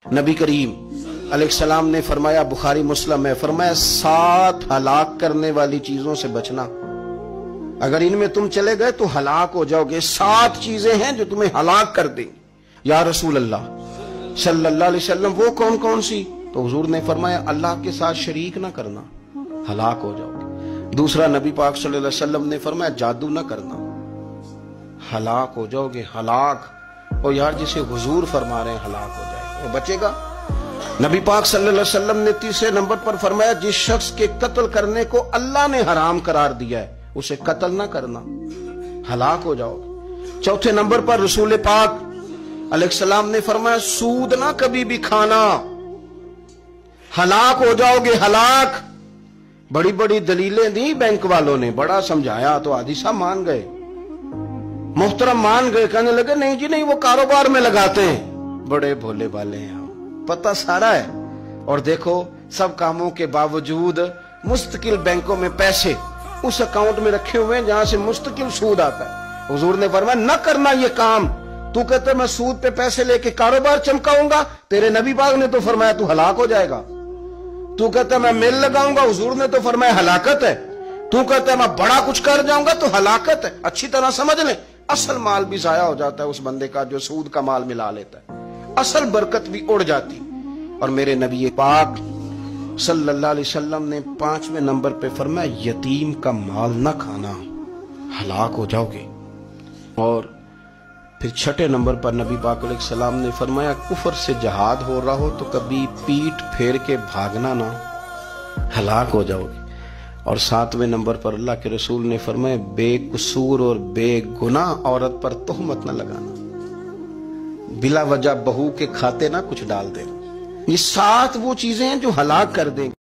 نبی کریم علیہ السلام نے فرمایا، بخاری مسلم ہے، فرمایا 7 ہلاک کرنے والی چیزوں سے بچنا، اگر ان میں تم چلے گئے تو ہلاک ہو جاؤ گے۔ 7 چیزیں ہیں جو تمہیں ہلاک کر دیں۔ یا رسول اللہ صلی اللہ علیہ وسلم وہ کون کون سی؟ تو حضور نے فرمایا اللہ کے ساتھ شریک نہ کرنا، ہلاک ہو جاؤ گے۔ دوسرا نبی پاک صلی اللہ علیہ وسلم نے فرمایا جادو نہ کرنا، ہلاک ہو جاؤ گے، ہلاک۔ اور یار جسے حضور فرما رہے ہیں ہلاک ہو جائے گا، وہ بچے گا؟ نبی پاک صلی اللہ علیہ وسلم نے تیسرے نمبر پر فرمایا جس شخص کے قتل کرنے کو اللہ نے حرام قرار دیا ہے اسے قتل نہ کرنا، ہلاک ہو جاؤ گے۔ چوتھے نمبر پر رسول پاک علیہ السلام نے فرمایا سود نہ کبھی بھی کھانا، ہلاک ہو جاؤ گے، ہلاک۔ بڑی بڑی دلیلیں دی بینک والوں نے، بڑا سمجھایا تو حاجی صاحب مان گئے، محترم مان گئے، کہنے لگے نہیں جی نہیں، وہ کاروبار میں لگاتے ہیں۔ بڑے بھولے والے ہیں، پتہ سارا ہے۔ اور دیکھو سب کاموں کے باوجود مستقل بینکوں میں پیسے اس اکاؤنٹ میں رکھے ہوئے ہیں جہاں سے مستقل سود آتا ہے۔ حضور نے فرمایا نہ کرنا یہ کام۔ تو کہتا ہے میں سود پہ پیسے لے کے کاروبار چمکاؤں گا، تیرے نبی پاک نے تو فرمایا تو ہلاک ہو جائے گا۔ تو کہتا ہے میں مل لگاؤں گا، حضور نے تو فرمایا ہلاکت ہے۔ تو کہتا ہے میں بڑا کچھ کر جاؤں گا تو ہلاکت ہے۔ اچھی طرح سمجھ لیں، اصل مال بھی ضائع ہو جاتا ہے اس بندے کا جو سود کا مال ملا لیتا ہے، اصل برکت بھی اڑ جاتی۔ اور میرے نبی پاک صلی اللہ علیہ وسلم نے 5ویں نمبر پہ فرمایا یتیم کا مال نہ کھانا، ہلاک ہو جاؤ گے۔ اور پھر 6 نمبر پر نبی پاک علیہ السلام نے فرمایا کفر سے جہاد ہو رہا ہو تو کبھی پیٹ پھیر کے بھاگنا نہ، ہلاک ہو جاؤ گے۔ اور 7ویں نمبر پر اللہ کے رسول نے فرمایا بے قصور اور بے گناہ عورت پر تہمت نہ لگانا، بلا وجہ بہو کے کھاتے نہ کچھ ڈال دینا۔ یہ 7 وہ چیزیں ہیں جو ہلاک کر دیں۔